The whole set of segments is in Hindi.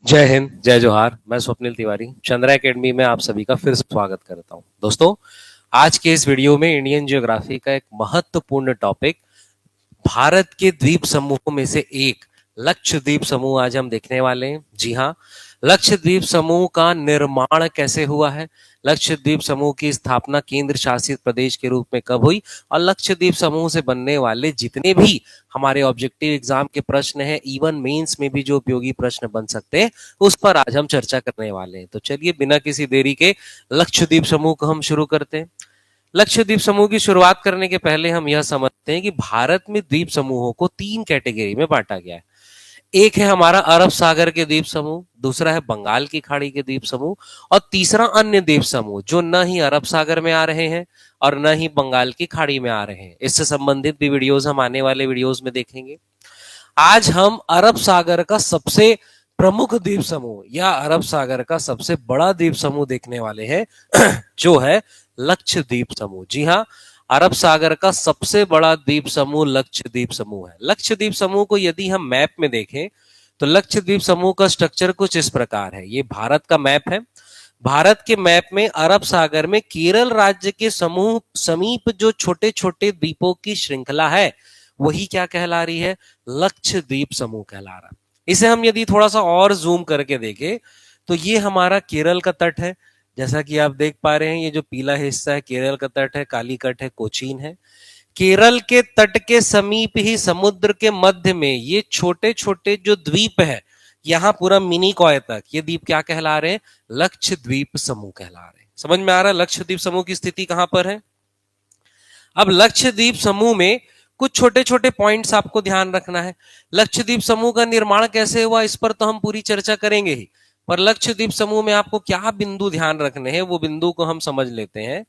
जय हिंद, जय जोहार। मैं स्वप्निल तिवारी चंद्रा एकेडमी में आप सभी का फिर से स्वागत करता हूं। दोस्तों, आज के इस वीडियो में इंडियन ज्योग्राफी का एक महत्वपूर्ण टॉपिक, भारत के द्वीप समूहों में से एक लक्षद्वीप समूह आज हम देखने वाले हैं। जी हाँ, लक्षद्वीप समूह का निर्माण कैसे हुआ है, लक्षद्वीप समूह की स्थापना केंद्र शासित प्रदेश के रूप में कब हुई, और लक्षद्वीप समूह से बनने वाले जितने भी हमारे ऑब्जेक्टिव एग्जाम के प्रश्न हैं, इवन मेंस में भी जो उपयोगी प्रश्न बन सकते हैं, उस पर आज हम चर्चा करने वाले हैं। तो चलिए बिना किसी देरी के लक्षद्वीप समूह को हम शुरू करते हैं। लक्षद्वीप समूह की शुरुआत करने के पहले हम यह समझते हैं कि भारत में द्वीप समूहों को तीन कैटेगरी में बांटा गया है। एक है हमारा अरब सागर के द्वीप समूह, दूसरा है बंगाल की खाड़ी के द्वीप समूह, और तीसरा अन्य द्वीप समूह जो न ही अरब सागर में आ रहे हैं और न ही बंगाल की खाड़ी में आ रहे हैं। इससे संबंधित भी वीडियोस हम आने वाले वीडियोस में देखेंगे। आज हम अरब सागर का सबसे प्रमुख द्वीप समूह या अरब सागर का सबसे बड़ा द्वीप समूह देखने वाले हैं जो है लक्षद्वीप समूह। जी हाँ, अरब सागर का सबसे बड़ा द्वीप समूह लक्षद्वीप समूह है। लक्षद्वीप समूह को यदि हम मैप में देखें तो लक्षद्वीप समूह का स्ट्रक्चर कुछ इस प्रकार है। ये भारत का मैप है। भारत के मैप में अरब सागर में केरल राज्य के समूह समीप जो छोटे छोटे द्वीपों की श्रृंखला है वही क्या कहला रही है, लक्षद्वीप समूह कहला रहा है। इसे हम यदि थोड़ा सा और जूम करके देखें तो ये हमारा केरल का तट है। जैसा कि आप देख पा रहे हैं, ये जो पीला हिस्सा है केरल का तट है, कालीकट है, कोचीन है। केरल के तट के समीप ही समुद्र के मध्य में ये छोटे छोटे जो द्वीप है, यहाँ पूरा मिनी कॉय तक ये द्वीप क्या कहला रहे हैं, लक्षद्वीप समूह कहला रहे हैं। समझ में आ रहा है लक्षद्वीप समूह की स्थिति कहां पर है। अब लक्षद्वीप समूह में कुछ छोटे छोटे पॉइंट्स आपको ध्यान रखना है। लक्षद्वीप समूह का निर्माण कैसे हुआ इस पर तो हम पूरी चर्चा करेंगे ही, पर लक्षद्वीप समूह में आपको क्या बिंदु ध्यान रखने हैं वो बिंदु को हम समझ लेते हैं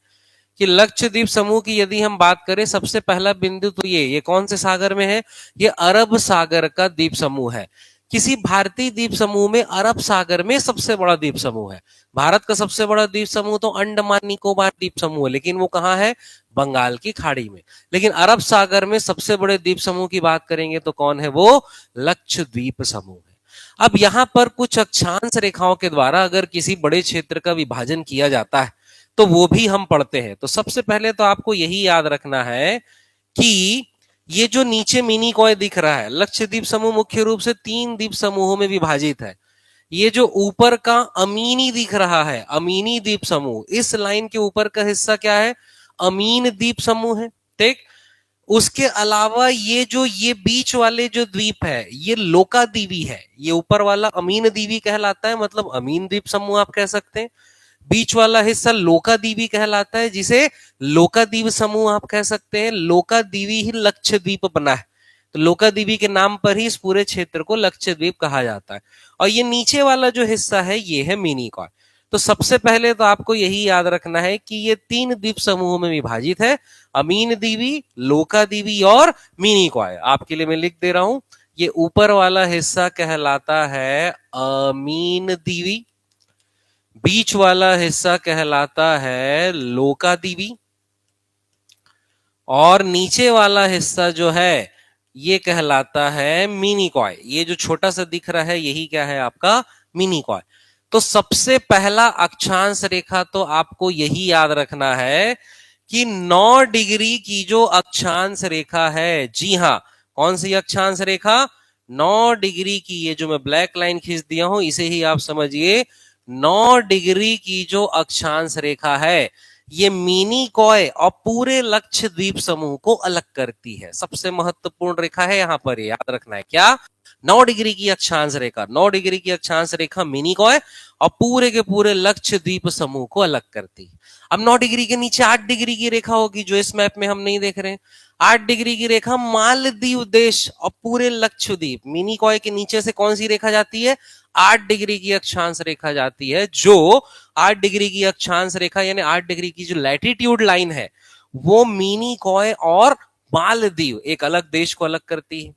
कि लक्षद्वीप समूह की यदि हम बात करें, सबसे पहला बिंदु तो ये कौन से सागर में है, ये अरब सागर का द्वीप समूह है। किसी भारतीय द्वीप समूह में अरब सागर में सबसे बड़ा द्वीप समूह है। भारत का सबसे बड़ा द्वीप समूह तो अंडमान निकोबार द्वीप समूह है, लेकिन वो कहाँ है, बंगाल की खाड़ी में। लेकिन अरब सागर में सबसे बड़े द्वीप समूह की बात करेंगे तो कौन है, वो लक्षद्वीप समूह है। अब यहां पर कुछ अक्षांश रेखाओं के द्वारा अगर किसी बड़े क्षेत्र का विभाजन किया जाता है तो वो भी हम पढ़ते हैं। तो सबसे पहले तो आपको यही याद रखना है कि ये जो नीचे मिनी कॉय दिख रहा है, लक्षद्वीप समूह मुख्य रूप से 3 द्वीप समूहों में विभाजित है। ये जो ऊपर का अमीनी दिख रहा है, अमीनी द्वीप समूह, इस लाइन के ऊपर का हिस्सा क्या है, अमीन द्वीप समूह है। ठीक, उसके अलावा ये बीच वाले जो द्वीप है ये लोकाद्वीपी है। ये ऊपर वाला अमीन द्वीपी कहलाता है, मतलब अमीन द्वीप समूह आप कह सकते हैं। बीच वाला हिस्सा लोकाद्वीपी कहलाता है, जिसे लोकाद्वीप समूह आप कह सकते हैं। लोकाद्वीपी ही लक्षद्वीप बना है, तो लोकाद्वीपी के नाम पर ही इस पूरे क्षेत्र को लक्षद्वीप कहा जाता है। और ये नीचे वाला जो हिस्सा है ये है मिनी कॉय। तो सबसे पहले तो आपको यही याद रखना है कि ये 3 द्वीप समूहों में विभाजित है, अमीन द्वीपी, लोकाद्वीपी और मिनी कॉय। आपके लिए मैं लिख दे रहा हूं, ये ऊपर वाला हिस्सा कहलाता है अमीन द्वीपी, बीच वाला हिस्सा कहलाता है लोकाद्वीपी, और नीचे वाला हिस्सा जो है ये कहलाता है मिनी कॉय। ये जो छोटा सा दिख रहा है यही क्या है, आपका मिनी कॉय। तो सबसे पहला अक्षांश रेखा तो आपको यही याद रखना है कि 9 डिग्री की जो अक्षांश रेखा है, जी हां, कौन सी अक्षांश रेखा, 9 डिग्री की। ये जो मैं ब्लैक लाइन खींच दिया हूं इसे ही आप समझिए 9 डिग्री की जो अक्षांश रेखा है ये मिनी कॉय और पूरे लक्षद्वीप समूह को अलग करती है। सबसे महत्वपूर्ण रेखा है यहां पर, याद रखना है क्या, 9 डिग्री की अक्षांश रेखा, 9 डिग्री की अक्षांश रेखा मिनी कॉय और पूरे के पूरे लक्षद्वीप समूह को अलग करती है। अब 9 डिग्री के नीचे 8 डिग्री की रेखा होगी जो इस मैप में हम नहीं देख रहे हैं। 8 डिग्री की रेखा मालदीव देश और पूरे लक्षद्वीप, मिनी कॉय के नीचे से कौन सी रेखा जाती है, 8 डिग्री की अक्षांश रेखा जाती है, जो 8 डिग्री की अक्षांश रेखा यानी 8 डिग्री की जो लैटिट्यूड लाइन है वो मिनी कॉय और मालदीव एक अलग देश को अलग करती है।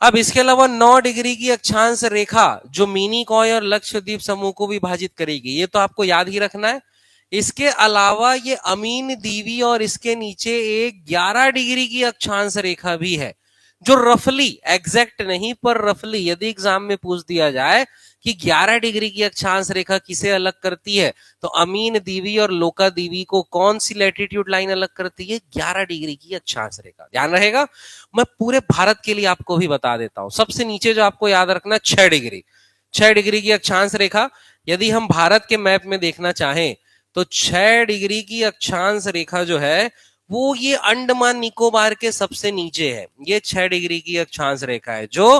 अब इसके अलावा 9 डिग्री की अक्षांश रेखा जो मिनी कॉय और लक्षद्वीप समूह को विभाजित करेगी, ये तो आपको याद ही रखना है। इसके अलावा ये अमीन द्वीपी और इसके नीचे एक 11 डिग्री की अक्षांश रेखा भी है जो रफली, एग्जैक्ट नहीं पर रफली, यदि एग्जाम में पूछ दिया जाए कि 11 डिग्री की अक्षांश रेखा किसे अलग करती है, तो अमीन दीवी और लोका दीवी को कौन सी लैटिट्यूड लाइन अलग करती है? 11 डिग्री की अक्षांश रेखा। ध्यान रहेगा, मैं पूरे भारत के लिए आपको भी बता देता हूं। सबसे नीचे जो आपको याद रखना, 6 डिग्री, 6 डिग्री की अक्षांश रेखा। यदि हम भारत के मैप में देखना चाहें तो 6 डिग्री की अक्षांश रेखा जो है वो ये अंडमान निकोबार के सबसे नीचे है। ये 6 डिग्री की अक्षांश रेखा है जो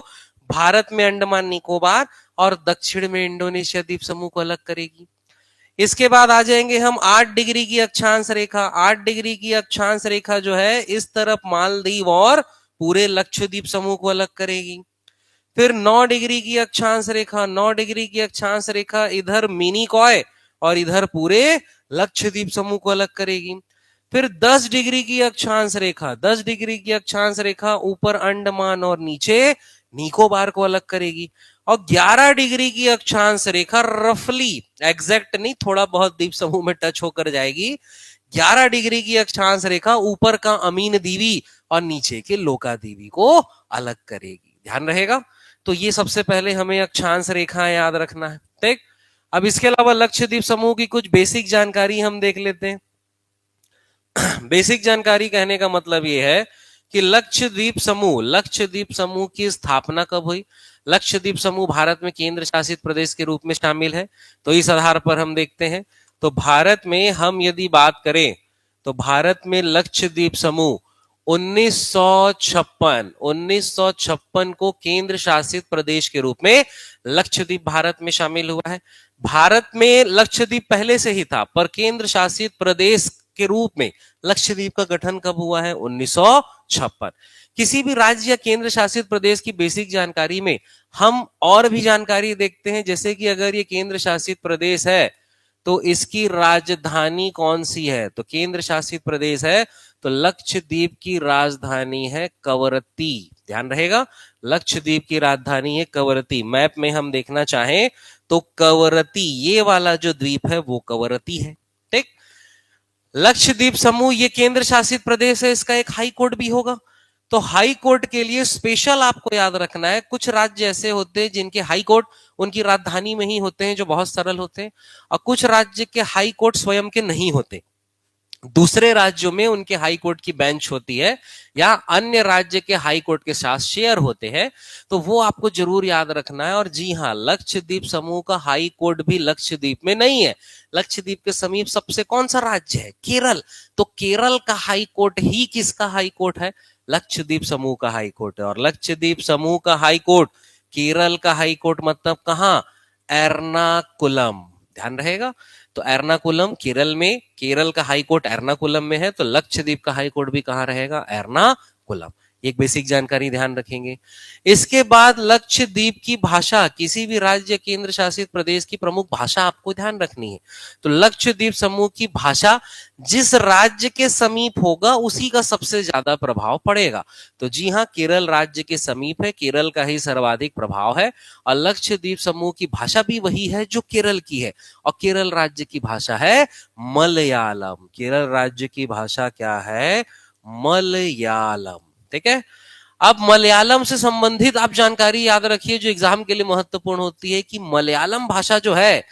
भारत में अंडमान निकोबार और दक्षिण में इंडोनेशिया द्वीप समूह को अलग करेगी। इसके बाद आ जाएंगे हम 8 डिग्री की अक्षांश रेखा। 8 डिग्री की अक्षांश रेखा जो है इस तरफ मालदीव और पूरे लक्षद्वीप समूह को अलग करेगी। फिर 9 डिग्री की अक्षांश रेखा, 9 डिग्री की अक्षांश रेखा इधर मिनिकॉय और इधर पूरे लक्षद्वीप समूह को अलग करेगी। फिर 10 डिग्री की अक्षांश रेखा, 10 डिग्री की अक्षांश रेखा ऊपर अंडमान और नीचे निकोबार को अलग करेगी। और 11 डिग्री की अक्षांश रेखा रफली, एग्जैक्ट नहीं, थोड़ा बहुत द्वीप समूह में टच होकर जाएगी। 11 डिग्री की अक्षांश रेखा ऊपर का अमीन दीवी और नीचे के लोका दीवी को अलग करेगी। ध्यान रहेगा। तो ये सबसे पहले हमें अक्षांश रेखाएं याद रखना है। ठीक, अब इसके अलावा लक्षद्वीप समूह की कुछ बेसिक जानकारी हम देख लेते हैं। बेसिक जानकारी कहने का मतलब यह है कि लक्षद्वीप समूह की स्थापना कब हुई। लक्षद्वीप समूह भारत में केंद्र शासित प्रदेश के रूप में शामिल है। तो इस आधार पर हम देखते हैं, तो भारत में हम यदि बात करें तो भारत में लक्षद्वीप समूह 1956 को केंद्र शासित प्रदेश के रूप में लक्षद्वीप भारत में शामिल हुआ है। भारत में लक्षद्वीप पहले से ही था, पर केंद्र शासित प्रदेश के रूप में लक्षद्वीप का गठन कब हुआ है? 1956। किसी भी राज्य या केंद्र शासित प्रदेश की बेसिक जानकारी में हम और भी जानकारी देखते हैं, जैसे कि अगर ये केंद्र शासित प्रदेश है तो इसकी राजधानी कौन सी है? तो केंद्र शासित प्रदेश है तो लक्षद्वीप की राजधानी है कवरत्ती। ध्यान रहेगा, लक्षद्वीप की राजधानी है कवरत्ती। मैप में हम देखना चाहें तो कवरत्ती, ये वाला जो द्वीप है वो कवरत्ती है। ठीक, लक्षद्वीप समूह ये केंद्र शासित प्रदेश है, इसका एक हाई कोर्ट भी होगा। तो हाई कोर्ट के लिए स्पेशल आपको याद रखना है, कुछ राज्य ऐसे होते हैं जिनके हाई कोर्ट उनकी राजधानी में ही होते हैं, जो बहुत सरल होते हैं, और कुछ राज्य के हाई कोर्ट स्वयं के नहीं होते, दूसरे राज्यों में उनके हाई कोर्ट की बेंच होती है या अन्य राज्य के हाई कोर्ट के साथ शेयर होते हैं। तो वो आपको जरूर याद रखना है। और जी हाँ, लक्षद्वीप समूह का हाई कोर्ट भी लक्षद्वीप में नहीं है। लक्षद्वीप के समीप सबसे कौन सा राज्य है? केरल। तो केरल का हाई कोर्ट ही किसका हाई कोर्ट है? लक्षद्वीप समूह का हाई कोर्ट है। और लक्षद्वीप समूह का हाई कोर्ट, केरल का हाई कोर्ट मतलब कहां? एर्नाकुलम। ध्यान रहेगा, तो एर्नाकुलम केरल में, केरल का हाई कोर्ट एर्नाकुलम में है, तो लक्षद्वीप का हाई कोर्ट भी कहां रहेगा? एर्नाकुलम। एक बेसिक जानकारी ध्यान रखेंगे। इसके बाद लक्षद्वीप की भाषा, किसी भी राज्य केंद्र शासित प्रदेश की प्रमुख भाषा आपको ध्यान रखनी है। तो लक्षद्वीप समूह की भाषा जिस राज्य के समीप होगा उसी का सबसे ज्यादा प्रभाव पड़ेगा। तो जी हाँ, केरल राज्य के समीप है, केरल का ही सर्वाधिक प्रभाव है, और लक्षद्वीप समूह की भाषा भी वही है जो केरल की है। और केरल राज्य की भाषा है मलयालम। केरल राज्य की भाषा क्या है? मलयालम। ठीक है, अब मलयालम से संबंधित आप जानकारी याद रखिए जो एग्जाम के लिए महत्वपूर्ण होती है, कि मलयालम भाषा जो है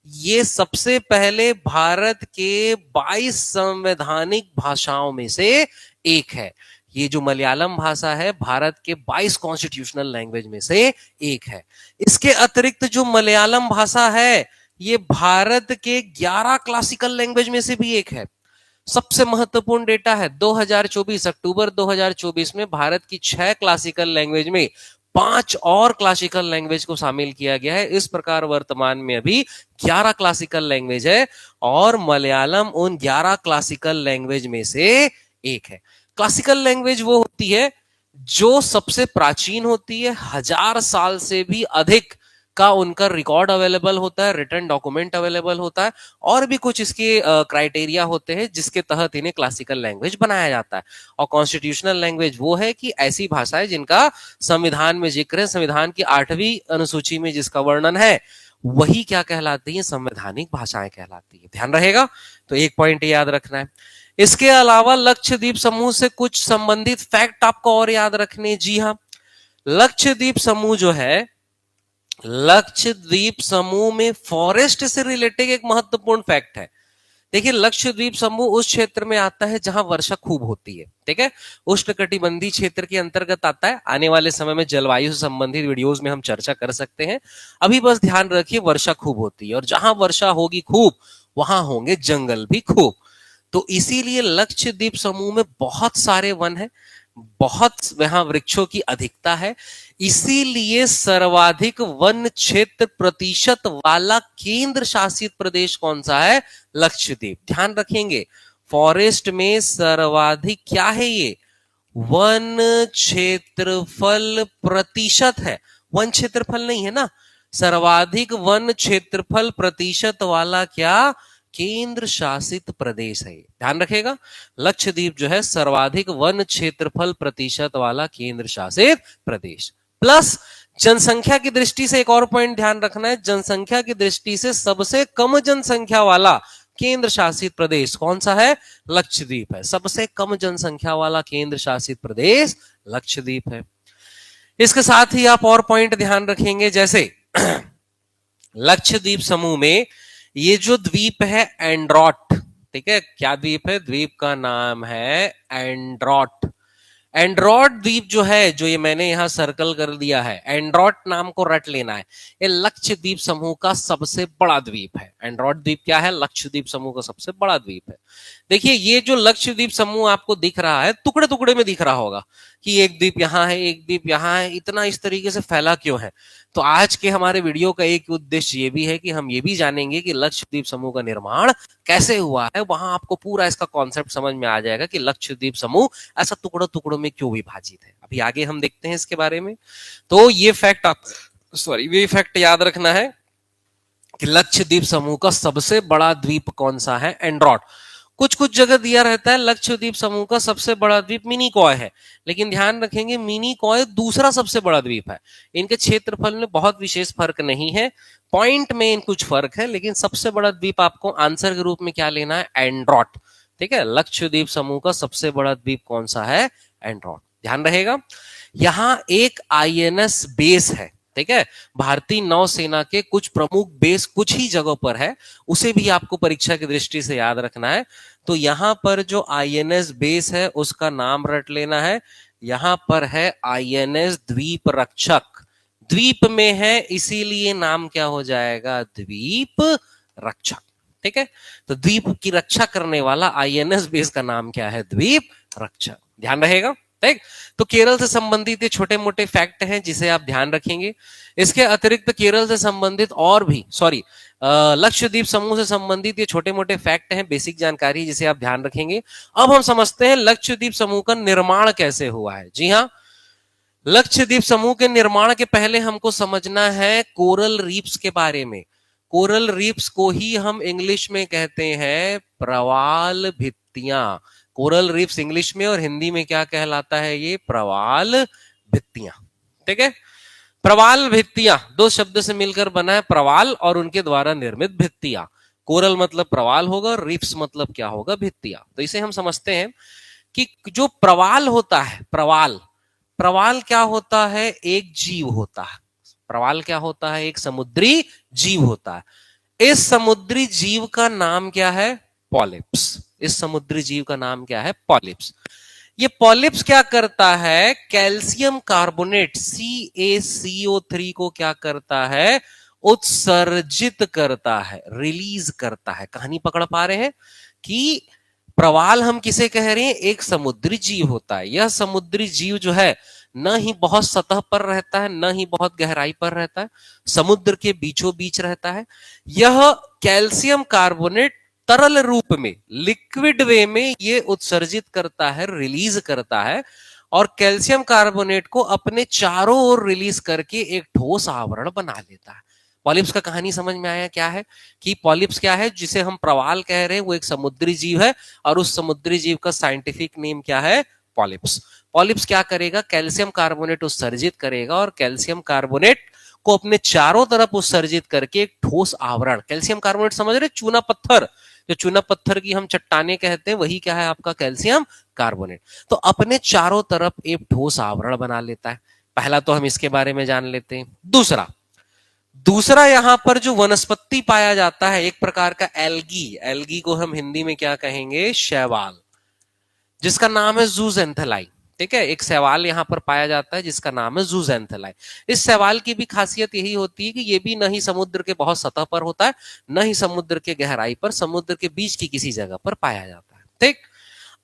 ये सबसे पहले भारत के 22 संवैधानिक भाषाओं में से एक है। ये जो मलयालम भाषा है भारत के 22 कॉन्स्टिट्यूशनल लैंग्वेज में से एक है। इसके अतिरिक्त जो मलयालम भाषा है ये भारत के 11 क्लासिकल लैंग्वेज में से भी एक है। सबसे महत्वपूर्ण डेटा है 2024, अक्टूबर 2024 में भारत की 6 क्लासिकल लैंग्वेज में 5 और क्लासिकल लैंग्वेज को शामिल किया गया है। इस प्रकार वर्तमान में अभी 11 क्लासिकल लैंग्वेज है और मलयालम उन 11 क्लासिकल लैंग्वेज में से एक है। क्लासिकल लैंग्वेज वो होती है जो सबसे प्राचीन होती है, 1000 साल से भी अधिक का उनका रिकॉर्ड अवेलेबल होता है, रिटन डॉक्यूमेंट अवेलेबल होता है, और भी कुछ इसके क्राइटेरिया होते हैं जिसके तहत इन्हें क्लासिकल लैंग्वेज बनाया जाता है। और कॉन्स्टिट्यूशनल लैंग्वेज वो है कि ऐसी भाषाएं जिनका संविधान में जिक्र है, संविधान की 8वीं अनुसूची में जिसका वर्णन है, वही क्या कहलाती है? संवैधानिक भाषाएं कहलाती है। ध्यान रहेगा, तो एक पॉइंट याद रखना है। इसके अलावा लक्षद्वीप समूह से कुछ संबंधित फैक्ट आपको और याद रखने। जी हाँ, लक्षद्वीप समूह जो है, लक्षद्वीप समूह में फॉरेस्ट से रिलेटेड एक महत्वपूर्ण फैक्ट है। देखिए, लक्षद्वीप समूह उस क्षेत्र में आता है जहां वर्षा खूब होती है, ठीक है, उष्णकटिबंधीय क्षेत्र के अंतर्गत आता है। आने वाले समय में जलवायु से संबंधित वीडियोस में हम चर्चा कर सकते हैं। अभी बस ध्यान रखिए, वर्षा खूब होती है और जहां वर्षा होगी खूब वहां होंगे जंगल भी खूब। तो इसीलिए लक्षद्वीप समूह में बहुत सारे वन है, बहुत वहां वृक्षों की अधिकता है। इसीलिए सर्वाधिक वन क्षेत्र प्रतिशत वाला केंद्र शासित प्रदेश कौन सा है? लक्षद्वीप। ध्यान रखेंगे, फॉरेस्ट में सर्वाधिक क्या है? ये वन क्षेत्रफल प्रतिशत है, वन क्षेत्रफल नहीं है ना। सर्वाधिक वन क्षेत्रफल प्रतिशत वाला क्या? केंद्र शासित प्रदेश है। ध्यान रखेगा, लक्षद्वीप जो है सर्वाधिक वन क्षेत्रफल प्रतिशत वाला केंद्र शासित प्रदेश। प्लस जनसंख्या की दृष्टि से एक और पॉइंट ध्यान रखना है, जनसंख्या की दृष्टि से सबसे कम जनसंख्या वाला केंद्र शासित प्रदेश कौन सा है? लक्षद्वीप है। सबसे कम जनसंख्या वाला केंद्र शासित प्रदेश लक्षद्वीप है। इसके साथ ही आप और पॉइंट ध्यान रखेंगे, जैसे लक्षद्वीप समूह में ये जो द्वीप है एंड्रॉट, ठीक है, क्या द्वीप है? द्वीप का नाम है एंड्रॉट। एंड्रॉट द्वीप जो है, जो ये मैंने यहां सर्कल कर दिया है, एंड्रॉट नाम को रट लेना है। ये लक्षद्वीप समूह का सबसे बड़ा द्वीप है। एंड्रॉट द्वीप क्या है? लक्षद्वीप समूह का सबसे बड़ा द्वीप है। देखिए, ये जो लक्षद्वीप समूह आपको दिख रहा है, टुकड़े टुकड़े में दिख रहा होगा कि एक द्वीप यहां है, एक द्वीप यहां है, इतना इस तरीके से फैला क्यों है? तो आज के हमारे वीडियो का एक उद्देश्य ये भी है कि हम ये भी जानेंगे कि लक्षद्वीप समूह का निर्माण कैसे हुआ है। वहां आपको पूरा इसका कॉन्सेप्ट समझ में आ जाएगा कि लक्षद्वीप समूह ऐसा टुकड़ों टुकड़ों में क्यों विभाजित है। अभी आगे हम देखते हैं इसके बारे में। तो ये फैक्ट ये फैक्ट याद रखना है कि लक्षद्वीप समूह का सबसे बड़ा द्वीप कौन सा है? एंड्रॉट। कुछ कुछ जगह दिया रहता है लक्षद्वीप समूह का सबसे बड़ा द्वीप मिनिकॉय है, लेकिन ध्यान रखेंगे मिनिकॉय दूसरा सबसे बड़ा द्वीप है। इनके क्षेत्रफल में बहुत विशेष फर्क नहीं है, पॉइंट में कुछ फर्क है, लेकिन सबसे बड़ा द्वीप आपको आंसर के रूप में क्या लेना है? एंड्रॉट। ठीक है, लक्षद्वीप समूह का सबसे बड़ा द्वीप कौन सा है? एंड्रॉट। ध्यान रहेगा, यहां एक आईएनएस बेस है, ठीक है, भारतीय नौसेना के कुछ प्रमुख बेस कुछ ही जगहों पर है, उसे भी आपको परीक्षा की दृष्टि से याद रखना है। तो यहां पर जो आईएनएस बेस है उसका नाम रट लेना है, यहां पर है आईएनएस द्वीप रक्षक। द्वीप में है इसीलिए नाम क्या हो जाएगा? द्वीप रक्षक। ठीक है, तो द्वीप की रक्षा करने वाला आईएनएस बेस का नाम क्या है? द्वीप रक्षक। ध्यान रहेगा, ठीक। तो केरल से संबंधित ये छोटे मोटे फैक्ट हैं जिसे आप ध्यान रखेंगे। इसके अतिरिक्त केरल से संबंधित और भी लक्षद्वीप समूह से संबंधित ये छोटे मोटे फैक्ट हैं, बेसिक जानकारी जिसे आप ध्यान रखेंगे। अब हम समझते हैं लक्षद्वीप समूह का निर्माण कैसे हुआ है। जी हाँ, लक्षद्वीप समूह के निर्माण के पहले हमको समझना है कोरल रीफ्स के बारे में। कोरल रीफ्स को ही हम इंग्लिश में कहते हैं प्रवाल भित्तियां। कोरल रीफ्स इंग्लिश में और हिंदी में क्या कहलाता है? ये प्रवाल भित्तियां। ठीक है, प्रवाल भित्तियां दो शब्द से मिलकर बना है, प्रवाल और उनके द्वारा निर्मित भित्तियां। कोरल मतलब प्रवाल होगा, रीफ्स मतलब क्या होगा? भित्तियां। तो इसे हम समझते हैं कि जो प्रवाल होता है, प्रवाल प्रवाल क्या होता है? एक जीव होता है। प्रवाल क्या होता है? एक समुद्री जीव होता है। इस समुद्री जीव का नाम क्या है? पॉलिप्स। इस समुद्री जीव का नाम क्या है? पॉलिप्स। ये पॉलिप्स क्या करता है? कैल्शियम कार्बोनेट CaCO3 को क्या करता है? उत्सर्जित करता है, रिलीज करता है। कहानी पकड़ पा रहे हैं कि प्रवाल हम किसे कह रहे हैं? एक समुद्री जीव होता है। यह समुद्री जीव जो है न ही बहुत सतह पर रहता है, न ही बहुत गहराई पर रहता है, समुद्र के बीचों बीच रहता है। यह कैल्शियम कार्बोनेट तरल रूप में, लिक्विड वे में ये उत्सर्जित करता है, रिलीज करता है, और कैल्शियम कार्बोनेट को अपने चारों ओर रिलीज करके एक ठोस आवरण बना लेता है। पॉलिप्स का कहानी समझ में आया क्या है? कि पॉलिप्स क्या है जिसे हम प्रवाल कह रहे हैं, वो एक समुद्री जीव है और उस समुद्री जीव का साइंटिफिक नेम क्या है? पॉलिप्स। पॉलिप्स क्या करेगा? कैल्शियम कार्बोनेट उत्सर्जित करेगा और कैल्शियम कार्बोनेट को अपने चारों तरफ उत्सर्जित करके एक ठोस आवरण, कैल्शियम कार्बोनेट समझ रहे? चूना पत्थर, जो चूना पत्थर की हम चट्टाने कहते हैं वही क्या है आपका कैल्शियम कार्बोनेट। तो अपने चारों तरफ एक ठोस आवरण बना लेता है। पहला तो हम इसके बारे में जान लेते हैं। दूसरा दूसरा यहां पर जो वनस्पति पाया जाता है एक प्रकार का एल्गी, एल्गी को हम हिंदी में क्या कहेंगे, शैवाल, जिसका नाम है जूजेंथेलाई। ठीक है, एक शैवाल यहां पर पाया जाता है जिसका नाम है जूजेंथेलाई। इस शैवाल की भी खासियत यही होती है कि ये भी न ही समुद्र के बहुत सतह पर होता है, न ही समुद्र के गहराई पर, समुद्र के बीच की किसी जगह पर पाया जाता है। ठीक,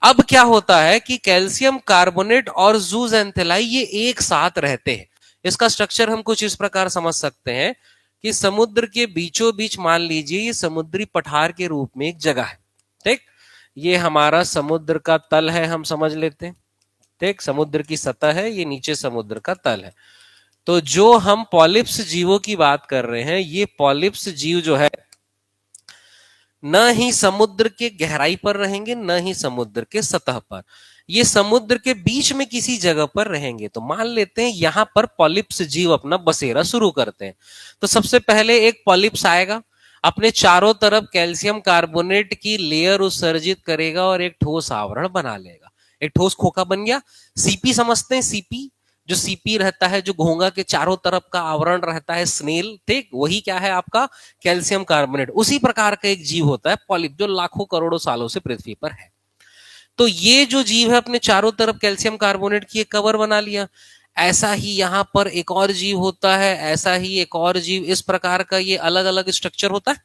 अब क्या होता है कि कैल्शियम कार्बोनेट और जूजेंथेलाई ये एक साथ रहते हैं। इसका स्ट्रक्चर हम कुछ इस प्रकार समझ सकते हैं कि समुद्र के बीचों बीच मान लीजिए ये समुद्री पठार के रूप में एक जगह है। ठीक, ये हमारा समुद्र का तल है, हम समझ लेते हैं। ठीक, समुद्र की सतह है, ये नीचे समुद्र का तल है। तो जो हम पॉलिप्स जीवों की बात कर रहे हैं, ये पॉलिप्स जीव जो है न ही समुद्र के गहराई पर रहेंगे, न ही समुद्र के सतह पर, ये समुद्र के बीच में किसी जगह पर रहेंगे। तो मान लेते हैं यहां पर पॉलिप्स जीव अपना बसेरा शुरू करते हैं। तो सबसे पहले एक पॉलिप्स आएगा, अपने चारों तरफ कैल्शियम कार्बोनेट की लेयर उत्सर्जित करेगा और एक ठोस आवरण बना लेगा। एक ठोस खोखा बन गया। सीपी समझते हैं, सीपी, जो सीपी रहता है, जो घोंगा के चारों तरफ का आवरण रहता है, स्नेल, ठीक, वही क्या है आपका कैल्शियम कार्बोनेट। उसी प्रकार का एक जीव होता है पॉलिप, जो लाखों करोड़ों सालों से पृथ्वी पर है। तो ये जो जीव है अपने चारों तरफ कैल्शियम कार्बोनेट की एक कवर बना लिया। ऐसा ही यहां पर एक और जीव होता है, ऐसा ही एक और जीव, इस प्रकार का ये अलग अलग स्ट्रक्चर होता है।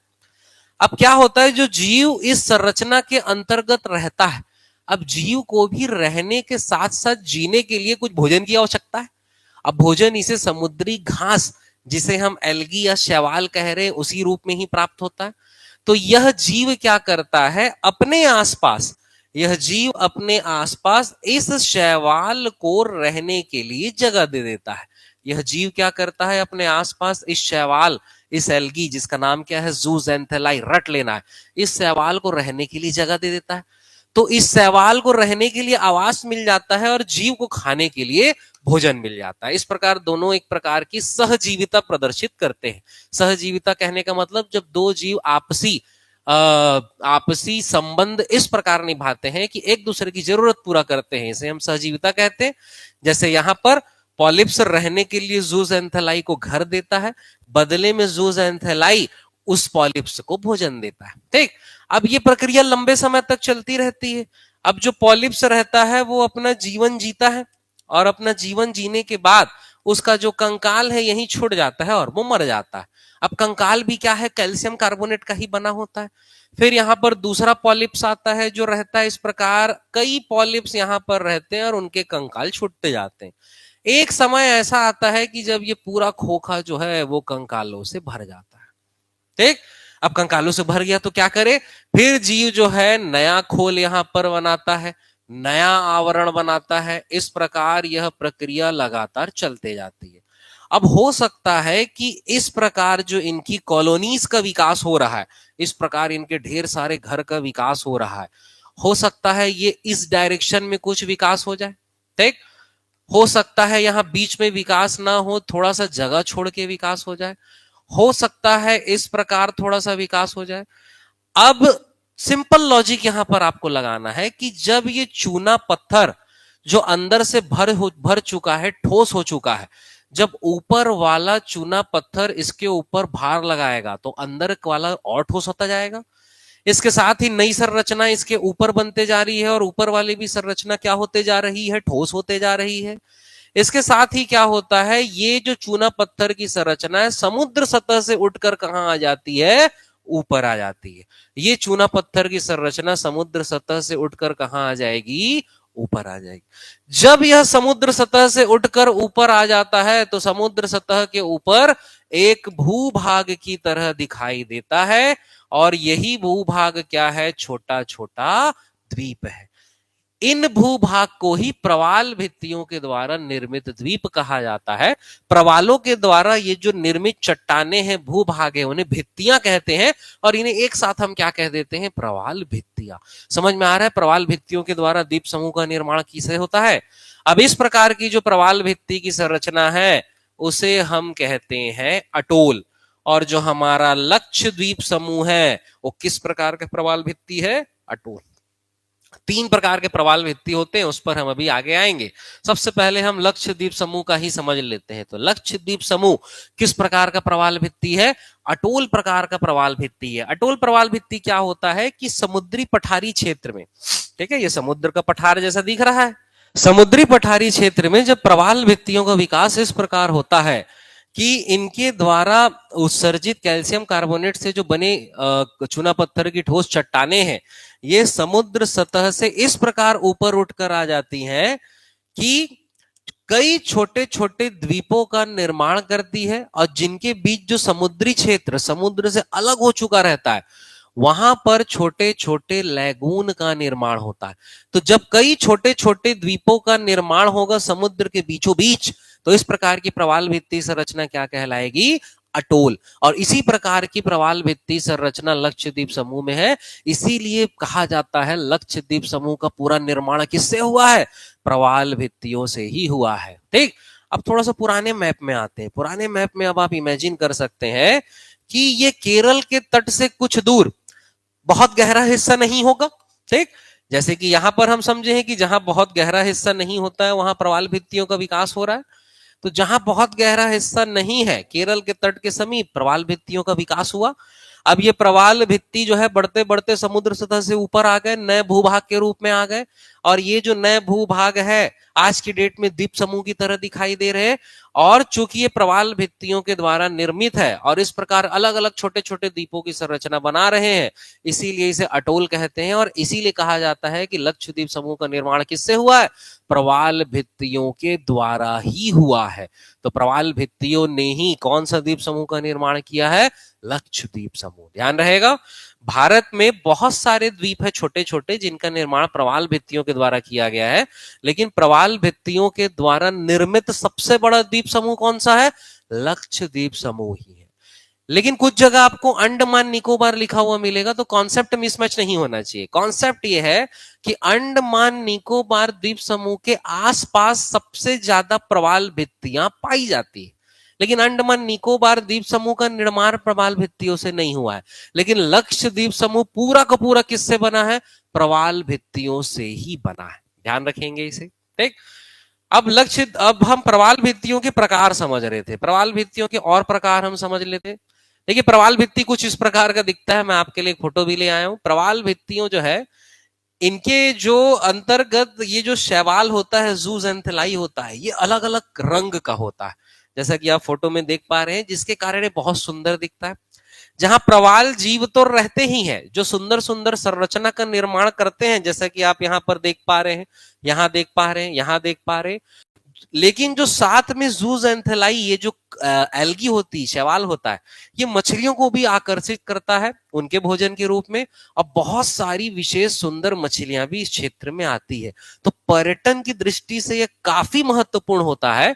अब क्या होता है, जो जीव इस संरचना के अंतर्गत रहता है, अब जीव को भी रहने के साथ साथ जीने के लिए कुछ भोजन की आवश्यकता है। अब भोजन इसे समुद्री घास, जिसे हम एल्गी या शैवाल कह रहे हैं, उसी रूप में ही प्राप्त होता है। तो यह जीव क्या करता है, अपने आसपास, यह जीव अपने आसपास इस शैवाल को रहने के लिए जगह दे देता है। यह जीव क्या करता है, अपने आसपास इस शैवाल, इस एल्गी, जिसका नाम क्या है, जूजेंथेलाई, रट लेना है, इस शैवाल को रहने के लिए जगह दे देता है। तो इस शैवाल को रहने के लिए आवास मिल जाता है और जीव को खाने के लिए भोजन मिल जाता है। इस प्रकार दोनों एक प्रकार की सहजीविता प्रदर्शित करते हैं। सहजीविता कहने का मतलब जब दो जीव आपसी संबंध इस प्रकार निभाते हैं कि एक दूसरे की जरूरत पूरा करते हैं, इसे हम सहजीविता कहते हैं। जैसे यहां पर पॉलिप्स रहने के लिए जूजेंथेलाई को घर देता है, बदले में जूजेंथेलाई उस पॉलिप्स को भोजन देता है। ठीक, अब ये प्रक्रिया लंबे समय तक चलती रहती है। अब जो पॉलिप्स रहता है वो अपना जीवन जीता है और अपना जीवन जीने के बाद उसका जो कंकाल है यहीं छूट जाता है और वो मर जाता है। अब कंकाल भी क्या है, कैल्शियम कार्बोनेट का ही बना होता है। फिर यहाँ पर दूसरा पॉलिप्स आता है जो रहता है इस प्रकार, कई पॉलिप्स यहाँ पर रहते हैं और उनके कंकाल छूटते जाते हैं। एक समय ऐसा आता है कि जब ये पूरा खोखा जो है वो कंकालों से भर जाता है। ठीक, अब कंकालों से भर गया तो क्या करे, फिर जीव जो है नया खोल यहां पर बनाता है, नया आवरण बनाता है। इस प्रकार यह प्रक्रिया लगातार चलते जाती है। अब हो सकता है कि इस प्रकार जो इनकी कॉलोनीज का विकास हो रहा है, इस प्रकार इनके ढेर सारे घर का विकास हो रहा है, हो सकता है ये इस डायरेक्शन में कुछ विकास हो जाए। ठीक, हो सकता है यहां बीच में विकास ना हो, थोड़ा सा जगह छोड़ के विकास हो जाए, हो सकता है इस प्रकार थोड़ा सा विकास हो जाए। अब सिंपल लॉजिक यहां पर आपको लगाना है कि जब ये चूना पत्थर जो अंदर से भर चुका है, ठोस हो चुका है, जब ऊपर वाला चूना पत्थर इसके ऊपर भार लगाएगा तो अंदर वाला और ठोस होता जाएगा। इसके साथ ही नई संरचना इसके ऊपर बनते जा रही है और ऊपर वाली भी संरचना क्या होते जा रही है, ठोस होते जा रही है। इसके साथ ही क्या होता है, ये जो चूना पत्थर की संरचना है समुद्र सतह से उठकर कहां आ जाती है, ऊपर आ जाती है। ये चूना पत्थर की संरचना समुद्र सतह से उठकर कहां आ जाएगी, ऊपर आ जाएगी। जब यह समुद्र सतह से उठकर ऊपर आ जाता है तो समुद्र सतह के ऊपर एक भूभाग की तरह दिखाई देता है और यही भूभाग क्या है, छोटा छोटा द्वीप है। इन भूभाग को ही प्रवाल भित्तियों के द्वारा निर्मित द्वीप कहा जाता है। प्रवालों के द्वारा ये जो निर्मित चट्टाने हैं, भूभाग है, उन्हें भित्तियां कहते हैं और इन्हें एक साथ हम क्या कह देते हैं, प्रवाल भित्तियां। समझ में आ रहा है, प्रवाल भित्तियों के द्वारा द्वीप समूह का निर्माण किसे होता है। अब इस प्रकार की जो प्रवाल भित्ति की संरचना है उसे हम कहते हैं अटोल, और जो हमारा लक्षद्वीप समूह है वो किस प्रकार का प्रवाल भित्ति है? अटोल। 3 प्रकार के प्रवाल भित्ति होते हैं, उस पर हम अभी आगे आएंगे। सबसे पहले हम लक्षद्वीप समूह का ही समझ लेते हैं। तो लक्षद्वीप समूह किस प्रकार का प्रवाल भित्ति है? अटोल प्रकार का प्रवाल भित्ति है। अटोल प्रवाल भित्ति क्या होता है कि समुद्री पठारी क्षेत्र में, ठीक है, ये समुद्र का पठार जैसा दिख रहा है, समुद्री पठारी क्षेत्र में जब प्रवाल भित्तियों का विकास इस प्रकार होता है कि इनके द्वारा उत्सर्जित कैल्शियम कार्बोनेट से जो बने चूना पत्थर की ठोस चट्टाने हैं, ये समुद्र सतह से इस प्रकार ऊपर उठकर आ जाती हैं कि कई छोटे छोटे द्वीपों का निर्माण करती है, और जिनके बीच जो समुद्री क्षेत्र समुद्र से अलग हो चुका रहता है, वहां पर छोटे छोटे लैगून का निर्माण होता है। तो जब कई छोटे छोटे द्वीपों का निर्माण होगा समुद्र के बीचों बीच, तो इस प्रकार की प्रवाल भित्ति संरचना क्या कहलाएगी? अटोल। और इसी प्रकार की प्रवाल भित्ति संरचना लक्षद्वीप समूह में है। इसीलिए कहा जाता है लक्षद्वीप समूह का पूरा निर्माण किससे हुआ है? प्रवाल भित्तियों से ही हुआ है। ठीक, अब थोड़ा सा पुराने मैप में आते हैं। पुराने मैप में अब आप इमेजिन कर सकते हैं कि ये केरल के तट से कुछ दूर बहुत गहरा हिस्सा नहीं होगा। ठीक, जैसे कि यहां पर हम समझे हैं कि जहां बहुत गहरा हिस्सा नहीं होता है वहां प्रवाल भित्तियों का विकास हो रहा है। तो जहां बहुत गहरा हिस्सा नहीं है, केरल के तट के समीप प्रवाल भित्तियों का विकास हुआ। अब ये प्रवाल भित्ति जो है बढ़ते बढ़ते समुद्र सतह से ऊपर आ गए, नए भूभाग के रूप में आ गए, और ये जो नए भूभाग है आज की डेट में द्वीप समूह की तरह दिखाई दे रहे हैं। और चूंकि ये प्रवाल भित्तियों के द्वारा निर्मित है और इस प्रकार अलग अलग छोटे छोटे द्वीपों की संरचना बना रहे हैं, इसीलिए इसे अटोल कहते हैं। और इसीलिए कहा जाता है कि लक्षद्वीप समूह का निर्माण किससे हुआ है? प्रवाल भित्तियों के द्वारा ही हुआ है। तो प्रवाल भित्तियों ने ही कौन सा द्वीप समूह का निर्माण किया है? लक्षद्वीप समूह। ध्यान रहेगा, भारत में बहुत सारे द्वीप है छोटे छोटे जिनका निर्माण प्रवाल भित्तियों के द्वारा किया गया है, लेकिन प्रवाल भित्तियों के द्वारा निर्मित सबसे बड़ा द्वीप समूह कौन सा है? लक्षद्वीप समूह ही है। लेकिन कुछ जगह आपको अंडमान निकोबार लिखा हुआ मिलेगा, तो कॉन्सेप्ट मिसमैच नहीं होना चाहिए। कॉन्सेप्ट ये है कि अंडमान निकोबार द्वीप समूह के आसपास सबसे ज्यादा प्रवाल भित्तियां पाई जाती है, लेकिन अंडमान निकोबार द्वीप समूह का निर्माण प्रवाल भित्तियों से नहीं हुआ है। लेकिन लक्षद्वीप समूह पूरा का पूरा किससे बना है? प्रवाल भित्तियों से ही बना है। ध्यान रखेंगे इसे। ठीक, अब हम प्रवाल भित्तियों के प्रकार समझ रहे थे, प्रवाल भित्तियों के और प्रकार हम समझ लेते। देखिए, प्रवाल भित्ति कुछ इस प्रकार का दिखता है। मैं आपके लिए एक फोटो भी ले आया हूं। प्रवाल भित्तियों जो है, इनके जो अंतर्गत ये जो शैवाल होता है, ज़ूज़ेंथेलाई होता है, ये अलग अलग रंग का होता है, जैसा कि आप फोटो में देख पा रहे हैं, जिसके कारण ये बहुत सुंदर दिखता है। जहां प्रवाल जीव तो रहते ही हैं, जो सुंदर सुंदर संरचना का निर्माण करते हैं, जैसा कि आप यहाँ पर देख पा रहे हैं, यहाँ देख पा रहे हैं, यहाँ देख पा रहे हैं। लेकिन जो साथ में ज़ूज़ेंथेलाई, ये जो एल्गी होती, शैवाल होता है, ये मछलियों को भी आकर्षित करता है उनके भोजन के रूप में। अब बहुत सारी विशेष सुंदर मछलियां भी इस क्षेत्र में आती है। तो पर्यटन की दृष्टि से यह काफी महत्वपूर्ण होता है,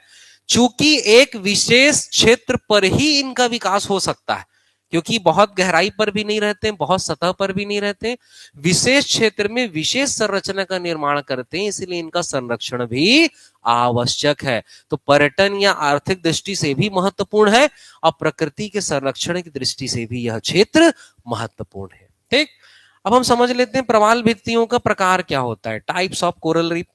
चूंकि एक विशेष क्षेत्र पर ही इनका विकास हो सकता है, क्योंकि बहुत गहराई पर भी नहीं रहते, बहुत सतह पर भी नहीं रहते, विशेष क्षेत्र में विशेष संरचना का निर्माण करते हैं, इसलिए इनका संरक्षण भी आवश्यक है। तो पर्यटन या आर्थिक दृष्टि से भी महत्वपूर्ण है, और प्रकृति के संरक्षण की दृष्टि से भी यह क्षेत्र महत्वपूर्ण है। ठीक, अब हम समझ लेते हैं प्रवाल भित्तियों का प्रकार क्या होता है, टाइप्स ऑफ कोरल रीफ।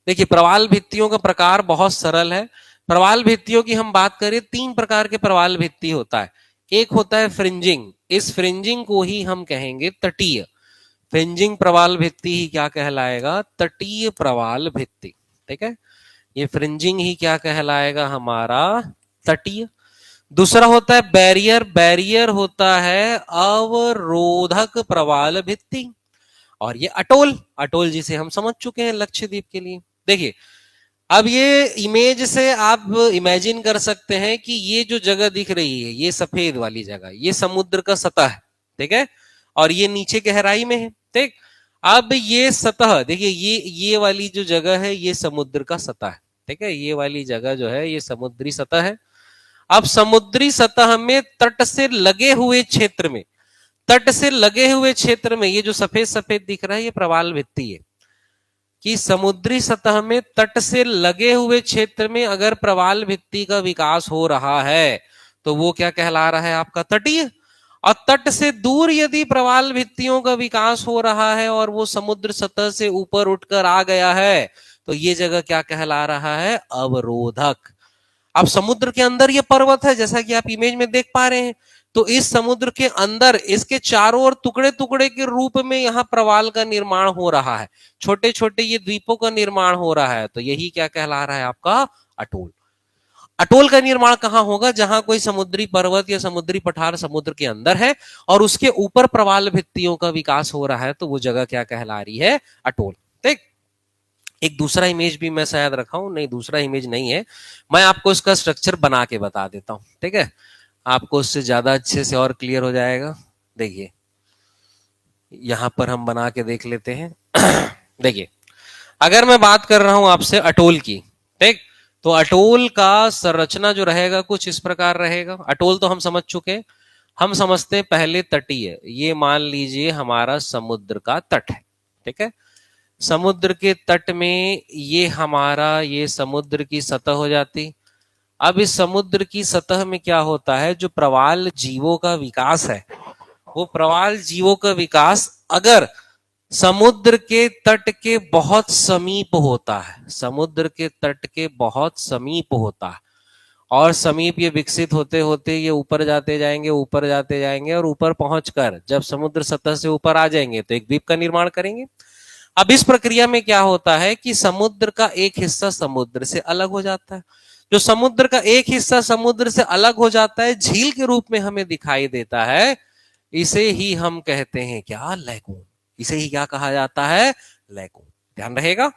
देखिए, प्रवाल भित्तियों का प्रकार बहुत सरल है। प्रवाल भित्तियों की हम बात करें, 3 प्रकार के प्रवाल भित्ति होता है। एक होता है फ्रिंजिंग, इस फ्रिंजिंग को ही हम कहेंगे तटीय। फ्रिंजिंग प्रवाल भित्ति ही क्या कहलाएगा? तटीय प्रवाल भित्ति। ठीक है, ये फ्रिंजिंग ही क्या कहलाएगा? हमारा तटीय। दूसरा होता है बैरियर, बैरियर होता है अवरोधक प्रवाल भित्ति। और ये अटोल, अटोल जिसे हम समझ चुके हैं लक्षद्वीप के लिए। देखिए, अब ये इमेज से आप इमेजिन कर सकते हैं कि ये जो जगह दिख रही है, ये सफेद वाली जगह, ये समुद्र का सतह है। ठीक है, और ये नीचे गहराई में है। ठीक, अब ये सतह देखिए, ये वाली जो जगह है, ये समुद्र का सतह है। ठीक है, ये वाली जगह जो है, ये समुद्री सतह है। अब समुद्री सतह में तट से लगे हुए क्षेत्र में, तट से लगे हुए क्षेत्र में ये जो सफेद सफेद दिख रहा है, ये प्रवाल भित्ति है। कि समुद्री सतह में तट से लगे हुए क्षेत्र में अगर प्रवाल भित्ति का विकास हो रहा है, तो वो क्या कहला रहा है आपका तटीय। और तट से दूर यदि प्रवाल भित्तियों का विकास हो रहा है और वो समुद्र सतह से ऊपर उठकर आ गया है, तो ये जगह क्या कहला रहा है, अवरोधक। अब समुद्र के अंदर ये पर्वत है, जैसा कि आप इमेज में देख पा रहे हैं, तो इस समुद्र के अंदर इसके चारों ओर टुकड़े टुकड़े के रूप में यहाँ प्रवाल का निर्माण हो रहा है, छोटे छोटे ये द्वीपों का निर्माण हो रहा है। तो यही क्या कहला रहा है आपका अटोल। अटोल का निर्माण कहां होगा, जहां कोई समुद्री पर्वत या समुद्री पठार समुद्र के अंदर है और उसके ऊपर प्रवाल भित्तियों का विकास हो रहा है, तो वो जगह क्या कहला रही है, अटोल। ठीक, एक दूसरा इमेज भी मैं शायद रखा हूं, नहीं दूसरा इमेज नहीं है, मैं आपको इसका स्ट्रक्चर बना के बता देता हूं, ठीक है, आपको उससे ज्यादा अच्छे से और क्लियर हो जाएगा। देखिए यहां पर हम बना के देख लेते हैं। देखिए अगर मैं बात कर रहा हूं आपसे अटोल की, ठीक, तो अटोल का संरचना जो रहेगा कुछ इस प्रकार रहेगा। अटोल तो हम समझ चुके, हम समझते हैं पहले तटीय। ये मान लीजिए हमारा समुद्र का तट है, ठीक है, समुद्र के तट में ये हमारा ये समुद्र की सतह हो जाती। अब इस समुद्र की सतह में क्या होता है, जो प्रवाल जीवों का विकास है, वो प्रवाल जीवों का विकास अगर समुद्र के तट के बहुत समीप होता है, समुद्र के तट के बहुत समीप होता है, और समीप ये विकसित होते होते ये ऊपर जाते जाएंगे, ऊपर जाते जाएंगे, और ऊपर पहुंचकर जब समुद्र सतह से ऊपर आ जाएंगे तो एक द्वीप का निर्माण करेंगे। अब इस प्रक्रिया में क्या होता है कि समुद्र का एक हिस्सा समुद्र से अलग हो जाता है। जो समुद्र का एक हिस्सा समुद्र से अलग हो जाता है, झील के रूप में हमें दिखाई देता है, इसे ही हम कहते हैं क्या, लैगून। इसे ही क्या कहा जाता है, लैगून। ध्यान रहेगा,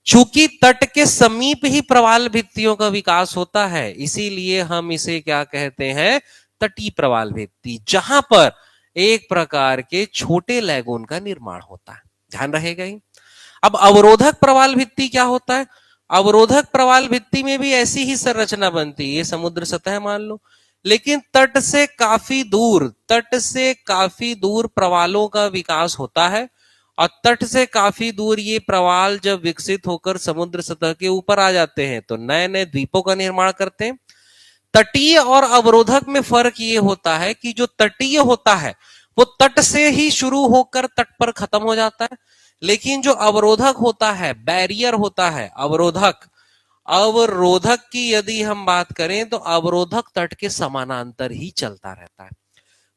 चूंकि तट के समीप ही प्रवाल भित्तियों का विकास होता है, इसीलिए हम इसे क्या कहते हैं, तटीय प्रवाल भित्ति, जहां पर एक प्रकार के छोटे लैगून का निर्माण होता है। ध्यान रहेगा ही। अब अवरोधक प्रवाल भित्ति क्या होता है, अवरोधक प्रवाल भित्ति में भी ऐसी ही संरचना बनती है। ये समुद्र सतह मान लो, लेकिन तट से काफी दूर, तट से काफी दूर प्रवालों का विकास होता है, और तट से काफी दूर ये प्रवाल जब विकसित होकर समुद्र सतह के ऊपर आ जाते हैं तो नए नए द्वीपों का निर्माण करते हैं। तटीय और अवरोधक में फर्क ये होता है कि जो तटीय होता है वो तट से ही शुरू होकर तट पर खत्म हो जाता है, लेकिन जो अवरोधक होता है, बैरियर होता है, अवरोधक, अवरोधक की यदि हम बात करें तो अवरोधक तट के समानांतर ही चलता रहता है।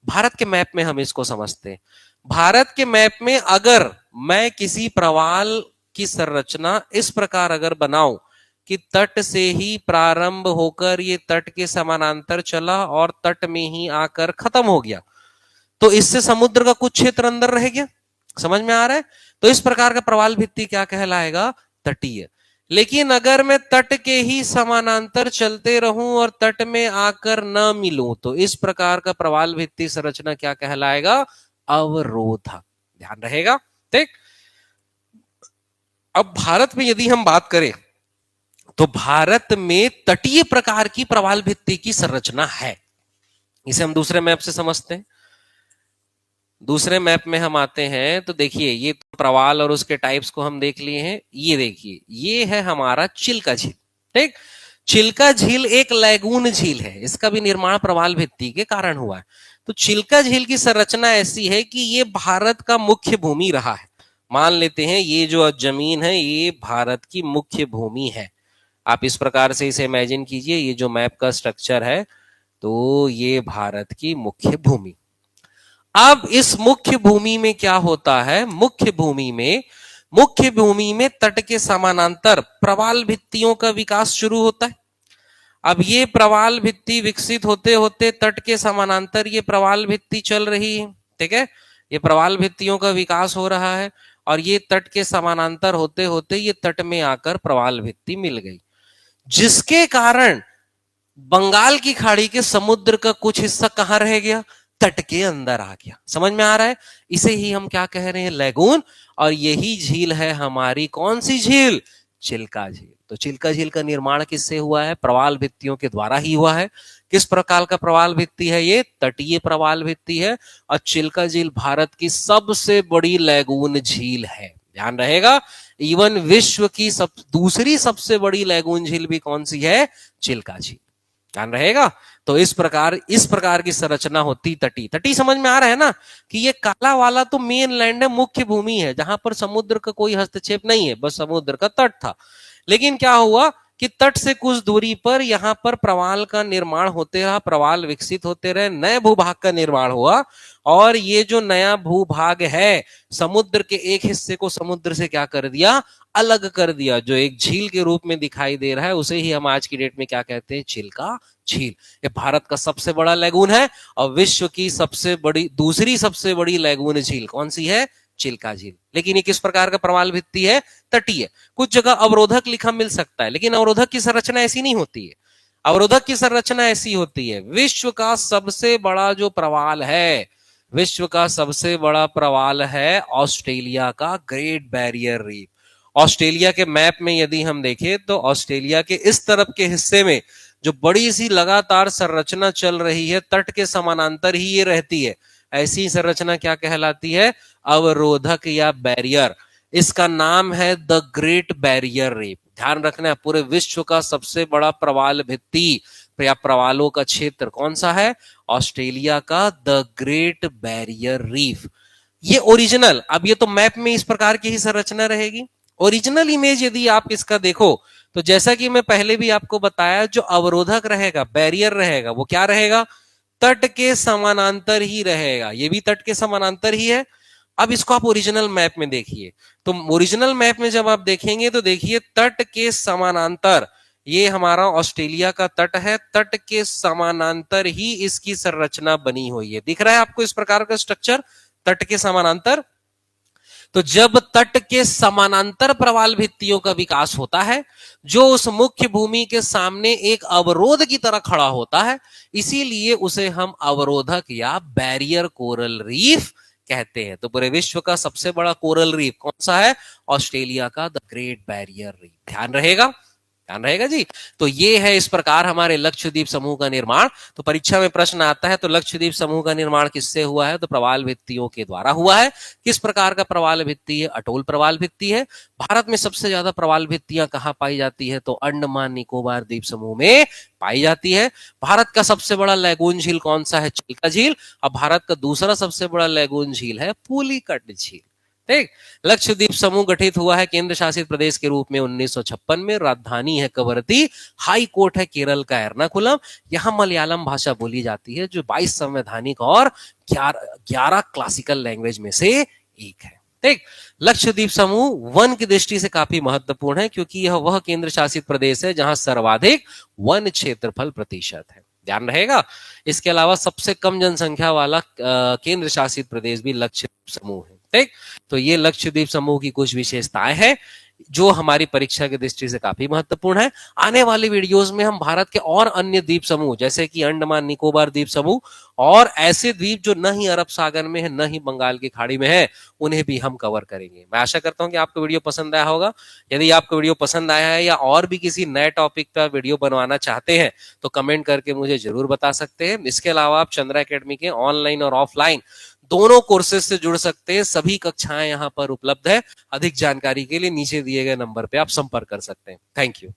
भारत के मैप में हम इसको समझते हैं। भारत के मैप में अगर मैं किसी प्रवाल की संरचना इस प्रकार अगर बनाऊं कि तट से ही प्रारंभ होकर ये तट के समानांतर चला और तट में ही आकर खत्म हो गया, तो इससे समुद्र का कुछ क्षेत्र अंदर रह गया। समझ में आ रहा है? तो इस प्रकार का प्रवाल भित्ति क्या कहलाएगा, तटीय। लेकिन अगर मैं तट के ही समानांतर चलते रहूं और तट में आकर न मिलूं, तो इस प्रकार का प्रवाल भित्ति संरचना क्या कहलाएगा, अवरोधक। ध्यान रहेगा, ठीक। अब भारत में यदि हम बात करें तो भारत में तटीय प्रकार की प्रवाल भित्ति की संरचना है। इसे हम दूसरे मैप से समझते हैं। दूसरे मैप में हम आते हैं तो देखिए ये प्रवाल और उसके टाइप्स को हम देख लिए हैं। ये देखिए ये है हमारा चिल्का झील, ठीक। चिल्का झील एक लैगून झील है, इसका भी निर्माण प्रवाल भित्ति के कारण हुआ है। तो चिल्का झील की संरचना ऐसी है कि ये भारत का मुख्य भूमि रहा है। मान लेते हैं ये जो जमीन है ये भारत की मुख्य भूमि है। आप इस प्रकार से इसे इमेजिन कीजिए, ये जो मैप का स्ट्रक्चर है तो ये भारत की मुख्य भूमि। अब इस मुख्य भूमि में क्या होता है, मुख्य भूमि में तट के समानांतर प्रवाल भित्तियों का विकास शुरू होता है। अब ये प्रवाल भित्ति विकसित होते होते तट के समानांतर ये प्रवाल भित्ति चल रही है, ठीक है। ये प्रवाल भित्तियों का विकास हो रहा है और ये तट के समानांतर होते होते ये तट में आकर प्रवाल भित्ति मिल गई, जिसके कारण बंगाल की खाड़ी के समुद्र का कुछ हिस्सा कहां रह गया, तट के अंदर आ गया। समझ में आ रहा है? इसे ही हम क्या कह रहे हैं, लैगून। और यही झील है हमारी कौन सी झील, चिल्का झील। तो चिल्का झील का निर्माण किससे हुआ है, प्रवाल भित्तियों के द्वारा ही हुआ है। किस प्रकार का प्रवाल भित्ति है, ये तटीय प्रवाल भित्ति है। और चिल्का झील भारत की सबसे बड़ी लैगून झील है। ध्यान रहेगा, इवन विश्व की दूसरी सबसे बड़ी लैगून झील भी कौन सी है, चिल्का झील। ध्यान रहेगा। तो इस प्रकार की संरचना होती तटी। तटी समझ में आ रहा है ना, कि ये काला वाला तो मेन लैंड है, मुख्य भूमि है, जहां पर समुद्र का कोई हस्तक्षेप नहीं है, बस समुद्र का तट था। लेकिन क्या हुआ कि तट से कुछ दूरी पर यहां पर प्रवाल का निर्माण होते रहा, प्रवाल विकसित होते रहे, नए भूभाग का निर्माण हुआ। और ये जो नया भूभाग है, समुद्र के एक हिस्से को समुद्र से क्या कर दिया, अलग कर दिया, जो एक झील के रूप में दिखाई दे रहा है, उसे ही हम आज की डेट में क्या कहते हैं, चिल्का झील। ये भारत का सबसे बड़ा लैगून है, और विश्व की दूसरी सबसे बड़ी लैगून झील कौन सी है, चिल्का झील। लेकिन ये किस प्रकार का प्रवाल भित्ति है, तटीय। कुछ जगह अवरोधक लिखा मिल सकता है, लेकिन अवरोधक की संरचना ऐसी नहीं होती है। अवरोधक की संरचना ऐसी होती है, विश्व का सबसे बड़ा जो प्रवाल है, विश्व का सबसे बड़ा प्रवाल है ऑस्ट्रेलिया का ग्रेट बैरियर रीफ। ऑस्ट्रेलिया के मैप में यदि हम देखें तो ऑस्ट्रेलिया के इस तरफ के हिस्से में जो बड़ी सी लगातार संरचना चल रही है, तट के समानांतर ही ये रहती है, ऐसी संरचना क्या कहलाती है, अवरोधक या बैरियर। इसका नाम है द ग्रेट बैरियर रीफ। ध्यान रखना है, पूरे विश्व का सबसे बड़ा प्रवाल भित्ति या प्रवालों का क्षेत्र कौन सा है, ऑस्ट्रेलिया का द ग्रेट बैरियर रीफ। ये ओरिजिनल, अब ये तो मैप में इस प्रकार की ही संरचना रहेगी। ओरिजिनल इमेज यदि आप इसका देखो तो जैसा कि मैं पहले भी आपको बताया, जो अवरोधक रहेगा, बैरियर रहेगा, वो क्या रहेगा, तट के समानांतर ही रहेगा। ये भी तट के समानांतर ही है। अब इसको आप ओरिजिनल मैप में देखिए, तो ओरिजिनल मैप में जब आप देखेंगे तो देखिए तट के समानांतर, ये हमारा ऑस्ट्रेलिया का तट है, तट के समानांतर ही इसकी संरचना बनी हुई है। दिख रहा है आपको इस प्रकार का स्ट्रक्चर, तट के समानांतर। तो जब तट के समानांतर प्रवाल भित्तियों का विकास होता है, जो उस मुख्य भूमि के सामने एक अवरोध की तरह खड़ा होता है, इसीलिए उसे हम अवरोधक या बैरियर कोरल रीफ कहते हैं। तो पूरे विश्व का सबसे बड़ा कोरल रीफ कौन सा है, ऑस्ट्रेलिया का द ग्रेट बैरियर रीफ। ध्यान रहेगा, ध्यान रहेगा जी। तो ये है इस प्रकार हमारे लक्षद्वीप समूह का निर्माण। तो परीक्षा में प्रश्न आता है, तो लक्षद्वीप समूह का निर्माण किससे हुआ है, तो प्रवाल भित्तियों के द्वारा हुआ है। किस प्रकार का प्रवाल भित्ति है, अटोल प्रवाल भित्ति है। भारत में सबसे ज्यादा प्रवाल भित्तियां कहां पाई जाती है, तो अंडमान निकोबार द्वीप समूह में पाई जाती है। भारत का सबसे बड़ा लैगून झील कौन सा है, चिल्का झील। और भारत का दूसरा सबसे बड़ा लैगून झील है पुलिकट झील। ठीक। लक्षद्वीप समूह गठित हुआ है केंद्र शासित प्रदेश के रूप में 1956 में। राजधानी है कवरत्ती, हाई कोर्ट है केरल का एर्नाकुलम। यहां मलयालम भाषा बोली जाती है, जो 22 संवैधानिक और 11 क्लासिकल लैंग्वेज में से एक है। ठीक। लक्षद्वीप समूह वन की दृष्टि से काफी महत्वपूर्ण है, क्योंकि यह वह केंद्र शासित प्रदेश है जहां सर्वाधिक वन क्षेत्रफल प्रतिशत है। ध्यान रहेगा। इसके अलावा सबसे कम जनसंख्या वाला केंद्र शासित प्रदेश भी लक्षद्वीप समूह है। ठीक। तो ये लक्षद्वीप समूह की कुछ विशेषताएं हैं जो हमारी परीक्षा की दृष्टि से काफी महत्वपूर्ण है। आने वाले वीडियोस में हम भारत के और अन्य द्वीप समूह, जैसे कि अंडमान निकोबार द्वीप समूह और ऐसे द्वीप जो न ही अरब सागर में है न ही बंगाल की खाड़ी में है, उन्हें भी हम कवर करेंगे। मैं आशा करता हूं कि आपको वीडियो पसंद आया होगा। यदि आपको वीडियो पसंद आया है या और भी किसी नए टॉपिक पर वीडियो बनवाना चाहते हैं तो कमेंट करके मुझे जरूर बता सकते हैं। इसके अलावा आप चंद्रा एकेडमी के ऑनलाइन और ऑफलाइन दोनों कोर्सेज से जुड़ सकते हैं। सभी कक्षाएं यहां पर उपलब्ध है। अधिक जानकारी के लिए नीचे दिए गए नंबर पे आप संपर्क कर सकते हैं। Thank you.